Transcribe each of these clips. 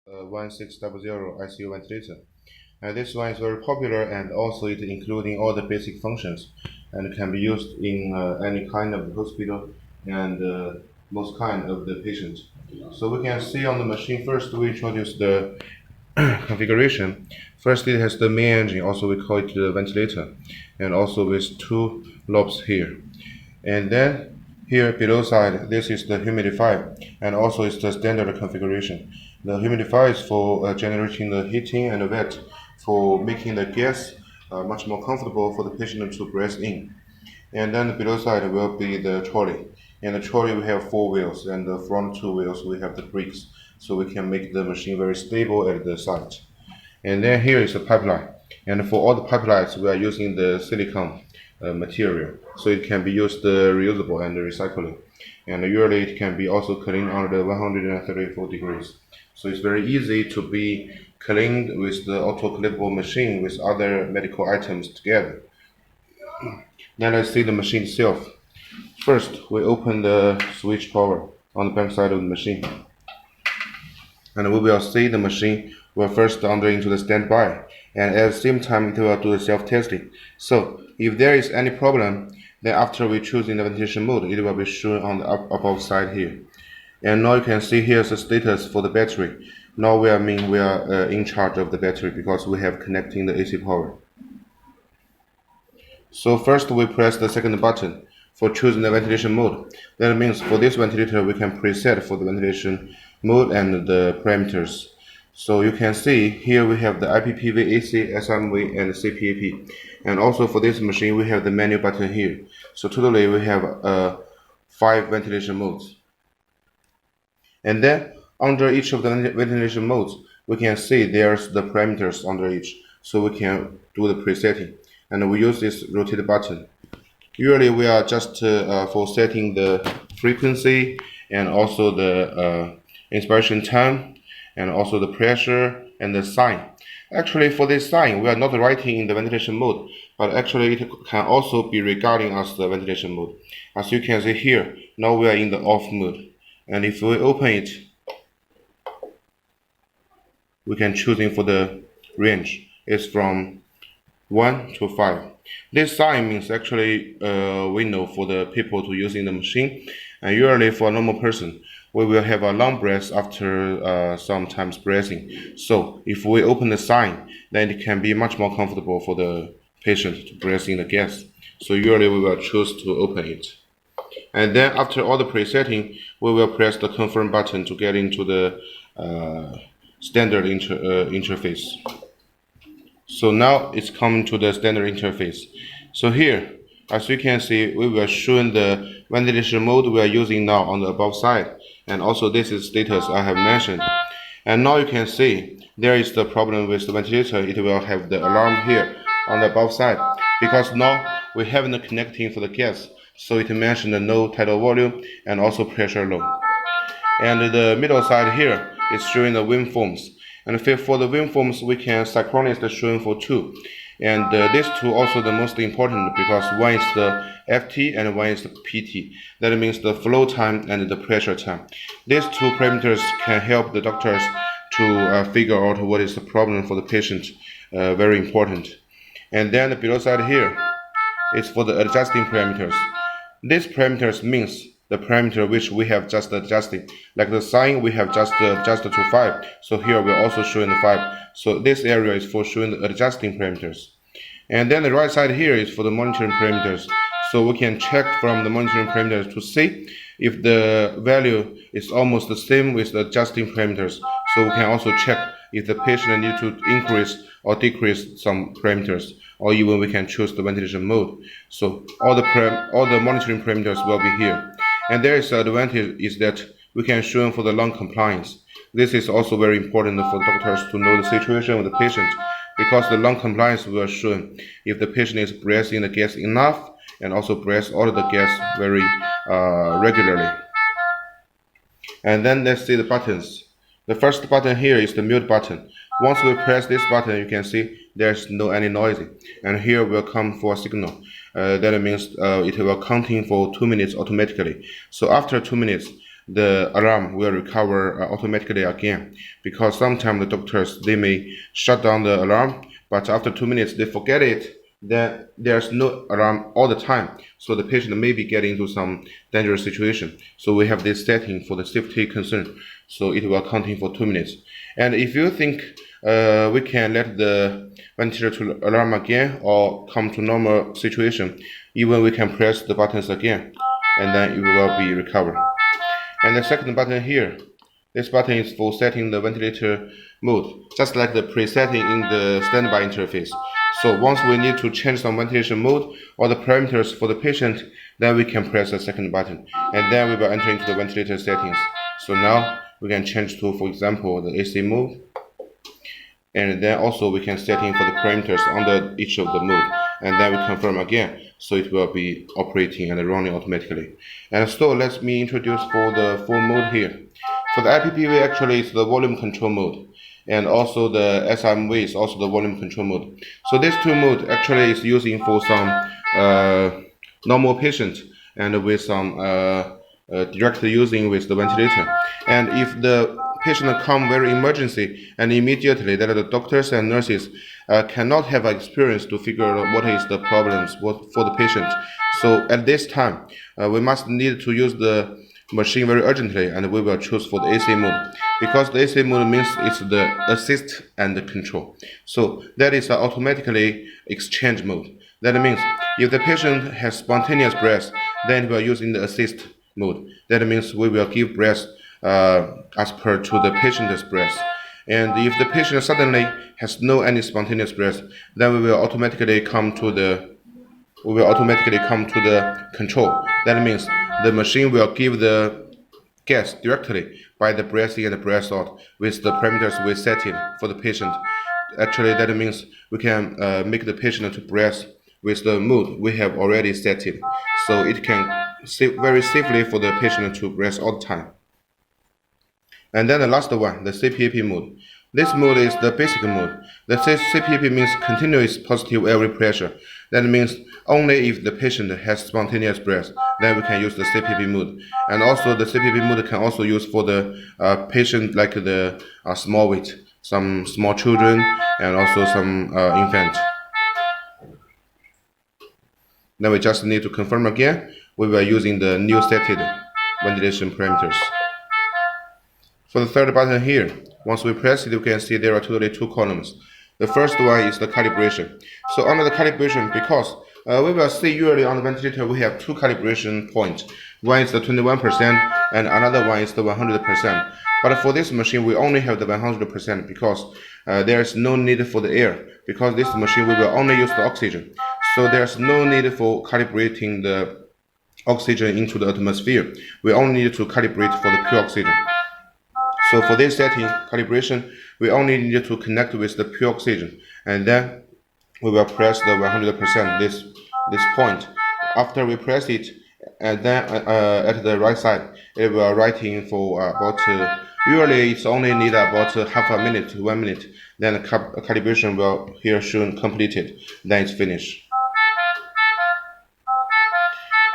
S1600 ICU ventilator. This one is very popular, and also it including all the basic functions, and can be used in any kind of hospital and most kind of the patient. So we can see on the machine first we introduce the configuration. First it has the main engine, also we call it the ventilator, and also with two lobes here. And then here below side, this is the humidifier, and also it's the standard configuration. The humidifier is for generating the heating and the wet, for making the gas much more comfortable for the patient to breathe in. And then the below side will be the trolley. And the trolley we have four wheels, and the front two wheels we have the brakes, so we can make the machine very stable at the site. And then here is the pipeline. And for all the pipelines, we are using the silicone material, so it can be used reusable and recyclable. And usually it can be also cleaned under 134 degrees. So it's very easy to be cleaned with the autoclavable machine with other medical items together. Now let's see the machine itself. First, we open the switch power on the back side of the machine. And we will see the machine will first enter into the standby, and at the same time it will do the self-testing. So if there is any problem, then after we choose in the ventilation mode, it will be shown on the above side here. And now you can see here's the status for the battery. Now we are in charge of the battery because we have connecting the AC power. So first we press the second button for choosing the ventilation mode. That means for this ventilator we can preset for the ventilation mode and the parameters. So you can see here we have the IPPV, AC, SMV, and CPAP. And also for this machine we have the menu button here. So totally we have 5 ventilation modes. And then under each of the ventilation modes we can see there's the parameters under each. So we can do the presetting. And we use this rotate button. Usually we are just for setting the frequency and also the inspiration time and also the pressure and the sign. Actually for this sign we are not writing in the ventilation mode, but actually it can also be regarding as the ventilation mode. As you can see here, now we are in the off mode. And if we open it, we can choose for the range. It's from 1 to 5. This sign means actually window for the people to use in the machine. And usually for a normal person, we will have a long breath after sometimes breathing. So if we open the sign, then it can be much more comfortable for the patient to breathe in the gas. So usually we will choose to open it. And then after all the presetting, we will press the confirm button to get into the standard interface. So now it's coming to the standard interface. So here, as you can see, we will show the ventilation mode we are using now on the above side. And also this is status I have mentioned. And now you can see there is the problem with the ventilator. It will have the alarm here on the above side, because now we haven't connecting for the gas. So it mentioned the no tidal volume and also pressure low. And the middle side here is showing the waveforms. And for the waveforms, we can synchronize the showing for 2. And these two also the most important, because one is the FT and one is the PT. That means the flow time and the pressure time. These two parameters can help the doctors to figure out what is the problem for the patient. Very important. And then the below side here is for the adjusting parameters. These parameters means the parameter which we have just adjusted. Like the sign we have just adjusted to 5. So here we're also showing the 5. So this area is for showing the adjusting parameters. And then the right side here is for the monitoring parameters. So we can check from the monitoring parameters to see if the value is almost the same with the adjusting parameters. So we can also check if the patient needs to increase or decrease some parameters, or even we can choose the ventilation mode. So all the monitoring parameters will be here. And there is an advantage is that we can show for the lung compliance. This is also very important for doctors to know the situation of the patient, because the lung compliance will show if the patient is breathing the gas enough and also breathes all of the gas very regularly. And then let's see the buttons. The first button here is the mute button. Once we press this button, you can see there's no any noise, and here will come for a signal. That means it will counting for 2 minutes automatically. So after 2 minutes, the alarm will recover automatically again. Because sometimes the doctors, they may shut down the alarm, but after 2 minutes they forget it. Then there's no alarm all the time, so the patient may be getting into some dangerous situation. So we have this setting for the safety concern, so it will counting for 2 minutes. And if you think we can let the ventilator to alarm again or come to normal situation, even we can press the buttons again, and then it will be recovered. And the second button here, this button is for setting the ventilator mode, just like the presetting in the standby interface. So once we need to change some ventilation mode or the parameters for the patient, then we can press the second button, and then we will enter into the ventilator settings. So now we can change to, for example, the AC mode, and then also we can set in for the parameters under each of the mode, and then we confirm again, so it will be operating and running automatically. And so let me introduce for the full mode here. For the IPPV, actually it's the volume control mode, and also the SMV is also the volume control mode. So this two mode actually is using for some normal patients and with some directly using with the ventilator. And if the patient come very emergency and immediately that the doctors and nurses cannot have experience to figure out what is the problems for the patient. So at this time, we must need to use the machine very urgently, and we will choose for the AC mode, because the AC mode means it's the assist and the control. So that is automatically exchange mode. That means if the patient has spontaneous breath, then we are using the assist mode. That means we will give breath as per to the patient's breath. And if the patient suddenly has no any spontaneous breath, then we will automatically come to the control. That means the machine will give the gas directly by the breath in and the breath out with the parameters we set in for the patient. Actually, that means we can make the patient to breathe with the mode we have already set in, so it can very safely for the patient to breathe all the time. And then the last one, the CPAP mode. This mode is the basic mode. The CPAP means continuous positive airway pressure. That means only if the patient has spontaneous breath, then we can use the CPAP mode. And also the CPAP mode can also use for the patient like the small weight, some small children, and also some infant. Then we just need to confirm again. We were using the new setted ventilation parameters. For the third button here, once we press it, you can see there are totally two columns. The first one is the calibration. So under the calibration, because we will see usually on the ventilator we have two calibration points. One is the 21% and another one is the 100%. But for this machine, we only have the 100% because there is no need for the air. Because this machine, we will only use the oxygen. So there's no need for calibrating the oxygen into the atmosphere. We only need to calibrate for the pure oxygen. So for this setting, calibration, we only need to connect with the pure oxygen, and then we will press the 100%, this point. After we press it, and then at the right side, it will writing for about, usually it's only need about half a minute to 1 minute, then the calibration will here shown completed, then it's finished.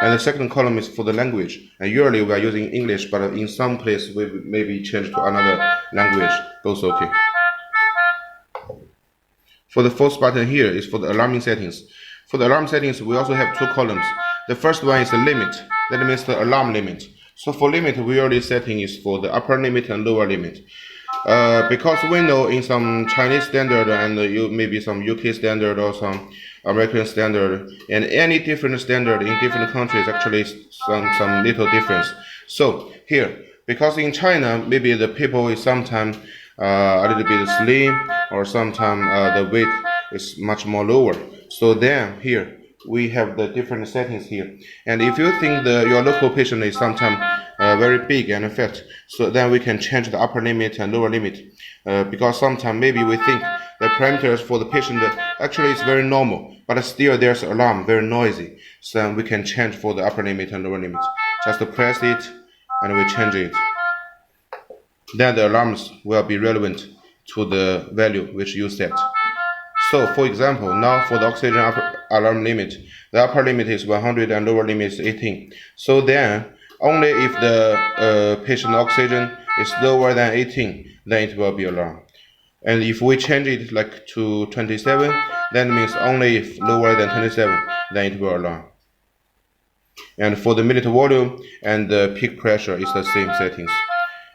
And the second column is for the language. And usually we are using English, but in some place we maybe change to another language. Goes okay. For the fourth button here is for the alarming settings. For the alarm settings, we also have two columns. The first one is the limit. That means the alarm limit. So for limit, we already setting is for the upper limit and lower limit. Because we know in some Chinese standard and maybe some UK standard or some American standard, and any different standard in different countries actually some little difference. So here, because in China maybe the people is sometimes a little bit slim, or sometimes the weight is much more lower. So then here we have the different settings here. And if you think your local patient is sometimes very big and fat, so then we can change the upper limit and lower limit. Because sometimes maybe we think the parameters for the patient actually is very normal, but still there's alarm, very noisy. So we can change for the upper limit and lower limit. Just to press it and we change it. Then the alarms will be relevant to the value which you set. So for example, now for the oxygen alarm limit, the upper limit is 100 and lower limit is 18. So then Only if the patient oxygen is lower than 18, then it will be alarm. And if we change it like to 27, that means only if lower than 27, then it will alarm. And for the minute volume and the peak pressure is the same settings.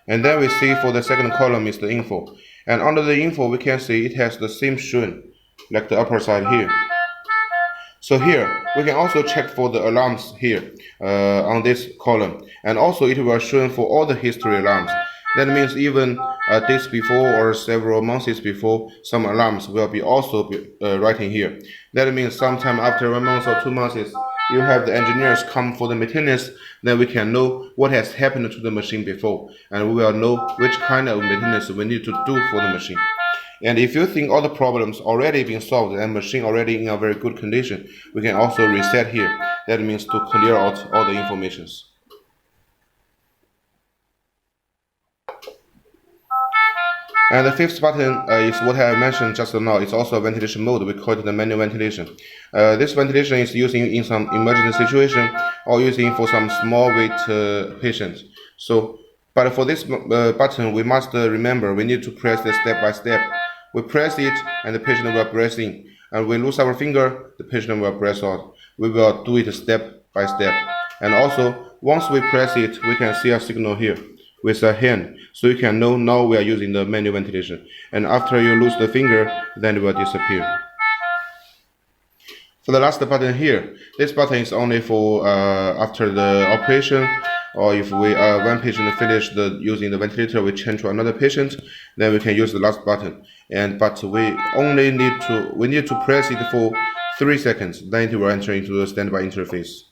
And then we see for the second column is the info. And under the info, we can see it has the same shown, like the upper side here. So here, we can also check for the alarms here on this column. And also it will show for all the history alarms. That means even days before or several months before, some alarms will be also writing here. That means sometime after 1 month or 2 months, you have the engineers come for the maintenance, then we can know what has happened to the machine before, and we will know which kind of maintenance we need to do for the machine. And if you think all the problems already been solved and machine already in a very good condition, we can also reset here. That means to clear out all the informations. And the fifth button is what I mentioned just now. It's also a ventilation mode. We call it the manual ventilation. This ventilation is using in some emergency situation or using for some small weight patients. But for this button, we must remember we need to press it step by step. We press it and the patient will breathe in. And we lose our finger, the patient will breathe out. We will do it step by step. And also, once we press it, we can see a signal here with a hand, so you can know now we are using the manual ventilation. And after you lose the finger, then it will disappear. For the last button here, this button is only for after the operation, or if we one patient finish using the ventilator, we change to another patient, then we can use the last button. But we only need to press it for 3 seconds, then it will enter into the standby interface.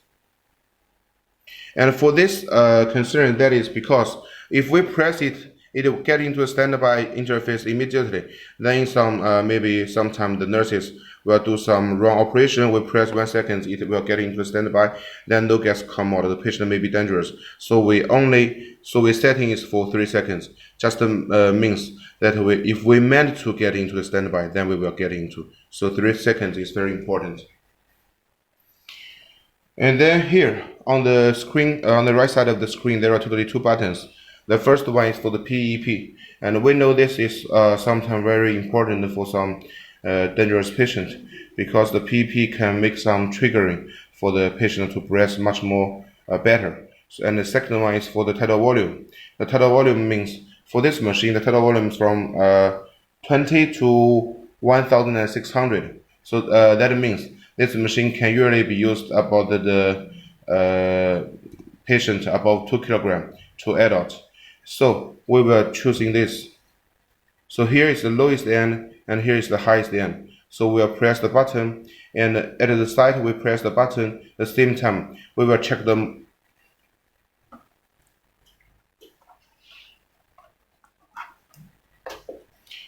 And for this concern, that is because if we press it, it will get into a standby interface immediately. Then maybe sometime the nurses will do some wrong operation. We press 1 second, it will get into standby. Then no gas come out. The patient may be dangerous. So we setting is for 3 seconds. Just means that if we meant to get into the standby, then we will get into. So 3 seconds is very important. And then here on the screen, on the right side of the screen, there are totally 2 buttons. The first one is for the PEP, and we know this is sometimes very important for some dangerous patient, because the PEP can make some triggering for the patient to breathe much more better. And the second one is for the tidal volume. The tidal volume means for this machine, the tidal volume is from 20 to 1600. So that means this machine can usually be used about the patient above 2 kilograms to adult. So we were choosing this. So here is the lowest end and here is the highest end. So we'll press the button, and at the side we press the button. At the same time we will check them.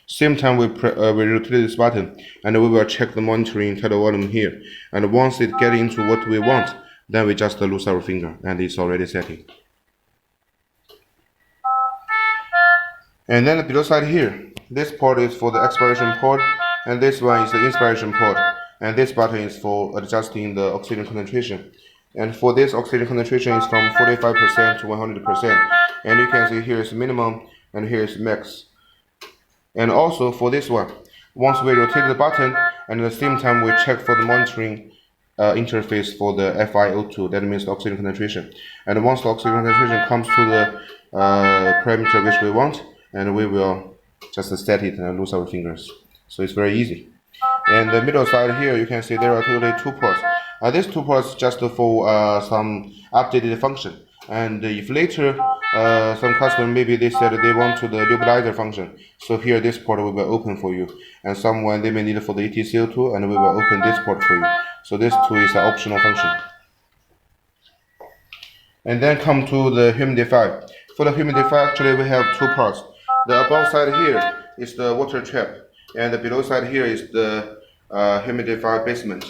Same time we rotate this button, and we will check the monitoring tidal volume here. And once it gets into what we want, then we just lose our finger, and it's already setting. And then below side here, this port is for the expiration port, and this one is the inspiration port. And this button is for adjusting the oxygen concentration. And for this, oxygen concentration is from 45% to 100%. And you can see here is minimum and here is max. And also for this one, once we rotate the button, and at the same time we check for the monitoring interface for the FiO2, that means the oxygen concentration. And once the oxygen concentration comes to the parameter which we want, and we will just set it and lose our fingers. So it's very easy. And the middle side here, you can see there are totally 2 ports. These 2 ports just for some updated function. And if later some customer maybe they said they want to the nebulizer function, so here this port will be open for you. And someone they may need it for the ETCO2, and we will open this port for you. So this 2 is an optional function. And then come to the humidifier. For the humidifier, actually we have 2 parts. The above side here is the water trap, and the below side here is the humidifier basement.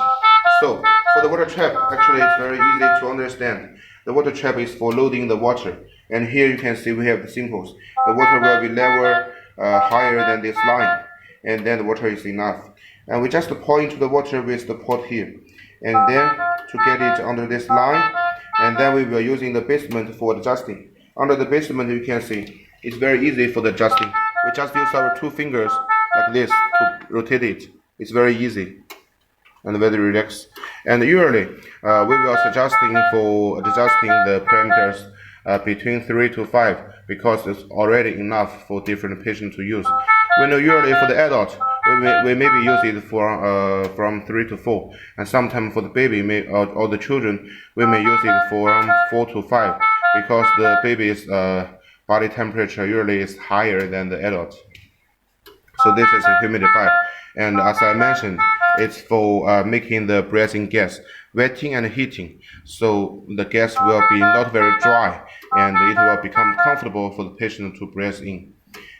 So for the water trap, actually it's very easy to understand. The water trap is for loading the water, and here you can see we have the symbols. The water will be level higher than this line, and then the water is enough. And we just point to the water with the port here, and then to get it under this line, and then we will using the basement for adjusting. Under the basement, you can see it's very easy for the adjusting. We just use our 2 fingers like this to rotate it. It's very easy and very relaxed. And usually, we will suggesting for adjusting the parameters between 3 to 5 because it's already enough for different patients to use. We know usually for the adult, we maybe use it for from 3 to 4, and sometimes for the baby or the children, we may use it for 4 to 5 because the baby's body temperature usually is higher than the adult. So this is a humidifier, and as I mentioned, it's for making the breathing gas wetting and heating, so the gas will be not very dry and it will become comfortable for the patient to breathe in.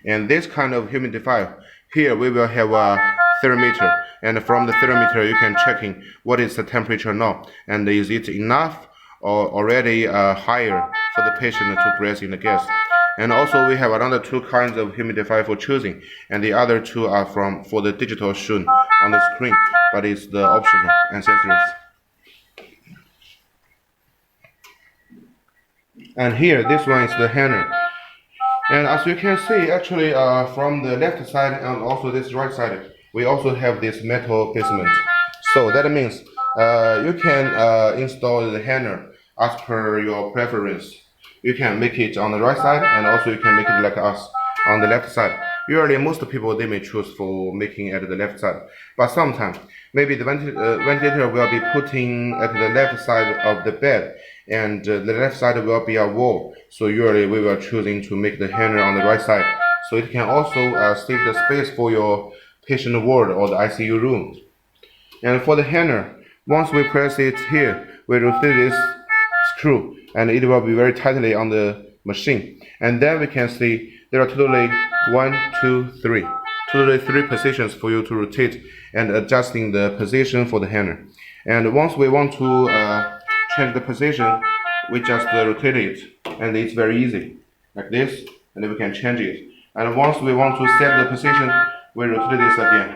And this kind of humidifier, here we will have a thermometer, and from the thermometer you can checking what is the temperature now, and is it enough or already higher for the patient to breathe in the gas. And also we have another 2 kinds of humidifier for choosing, and the other 2 are for the digital shown on the screen, but it's the optional accessories. And here, this one is the hanger. And as you can see, actually from the left side and also this right side, we also have this metal basement. So that means you can install the hanger as per your preference. You can make it on the right side, and also you can make it like us on the left side. Usually most people, they may choose for making at the left side, but sometimes maybe the ventilator will be putting at the left side of the bed, and the left side will be a wall. So usually we will choosing to make the hanger on the right side, so it can also save the space for your patient ward or the ICU room. And for the hanger, once we press it here, we rotate this screw, and it will be very tightly on the machine. And then we can see there are totally 3 positions for you to rotate and adjusting the position for the hanger. And once we want to change the position, we just rotate it, and it's very easy like this, and then we can change it. And once we want to set the position, we rotate this again,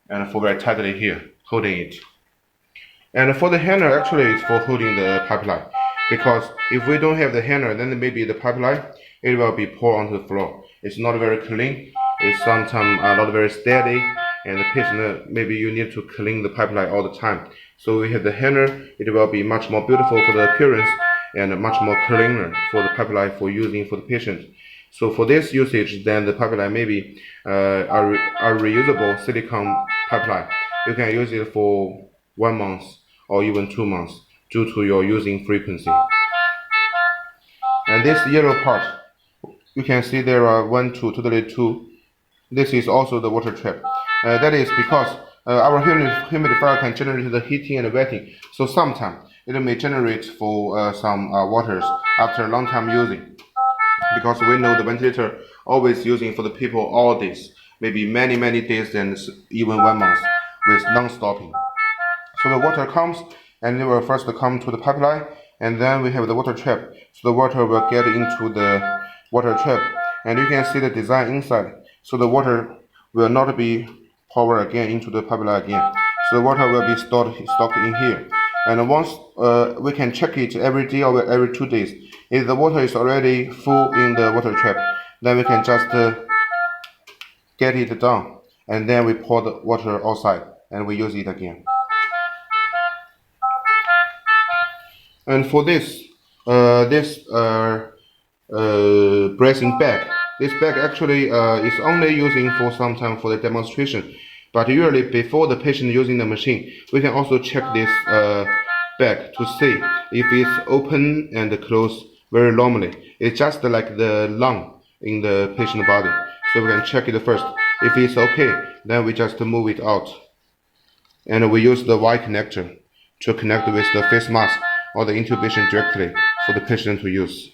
and for very tightly here, holding it. And for the hanger, actually it's for holding the pipeline, because if we don't have the hanger, then maybe the pipeline, it will be poured onto the floor. It's not very clean, it's sometimes not very steady, and the patient, maybe you need to clean the pipeline all the time. So we have the hanger, it will be much more beautiful for the appearance and much more cleaner for the pipeline for using for the patient. So for this usage, then the pipeline maybe a reusable silicone pipeline. You can use it for 1 month or even 2 months due to your using frequency. And this yellow part, you can see there are totally two. This is also the water trap. That is because our humidifier can generate the heating and wetting. So sometimes it may generate for some waters after a long time using. Because we know the ventilator always using for the people all days, maybe many days and even 1 month with non-stopping. So the water comes, and it will first come to the pipeline, and then we have the water trap. So the water will get into the water trap, and you can see the design inside. So the water will not be poured again into the pipeline again. So the water will be stored in here. And once we can check it every day or every 2 days. If the water is already full in the water trap, then we can just get it down, and then we pour the water outside and we use it again. And for this breathing bag, this bag actually is only using for sometime for the demonstration. But usually before the patient using the machine, we can also check this bag to see if it's open and closed very normally. It's just like the lung in the patient body. So we can check it first. If it's okay, then we just move it out. And we use the Y connector to connect with the face mask or the intubation directly for the patient to use.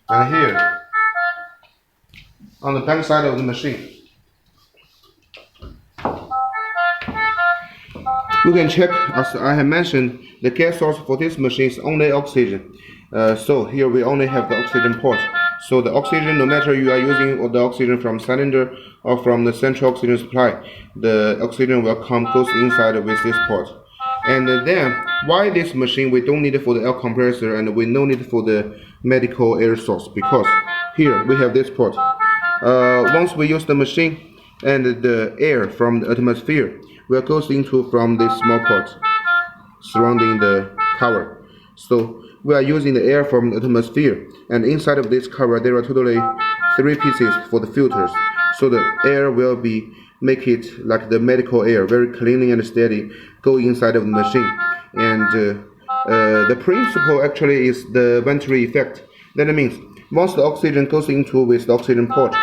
And here, on the back side of the machine, you can check, as I have mentioned, the gas source for this machine is only oxygen. So here we only have the oxygen port. So the oxygen, no matter you are using the oxygen from cylinder or from the central oxygen supply, the oxygen will goes inside with this port. And then, why this machine we don't need for the air compressor and we no need for the medical air source? Because here we have this port. Once we use the machine, and the air from the atmosphere will goes into from this small port surrounding the cover. So we are using the air from the atmosphere, and inside of this cover there are totally 3 pieces for the filters. So the air will be make it like the medical air, very clean and steady, go inside of the machine. And the principle actually is the venturi effect. That means once the oxygen goes into with the oxygen port,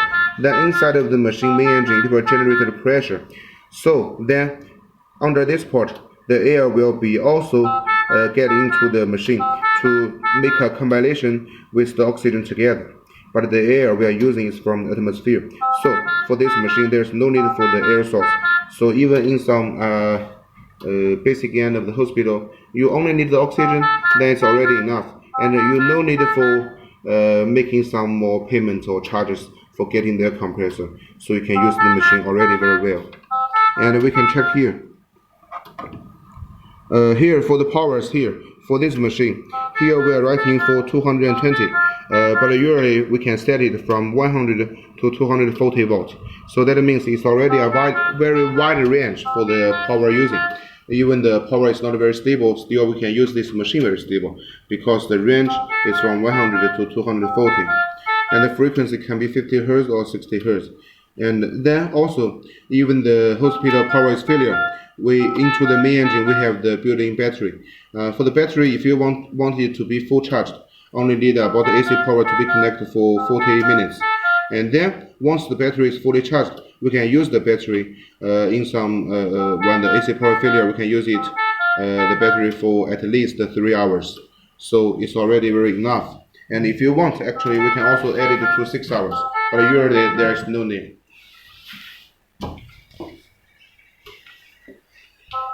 then inside of the machine main engine it will generate the pressure. So then under this port, the air will be also get into the machine to make a combination with the oxygen together. But the air we are using is from the atmosphere. So for this machine, there's no need for the air source. So even in some basic end of the hospital, you only need the oxygen, then it's already enough. And you no need for making some more payments or charges for getting the air compressor. So you can use the machine already very well. And we can check here. Here for the powers here for this machine, here we are writing for 220, but usually we can set it from 100 to 240 volts. So that means it's already a very wide range for the power using. Even the power is not very stable, still we can use this machine very stable because the range is from 100 to 240, and the frequency can be 50 Hz or 60 Hz. And then also, even the hospital power is failure, into the main engine we have the built-in battery. For the battery, if you want it to be full charged, only need about the AC power to be connected for 40 minutes. And then once the battery is fully charged, we can use the battery in some when the AC power failure, we can use it the battery for at least 3 hours. So it's already very enough. And if you want, actually we can also add it to 6 hours, but usually there's no need.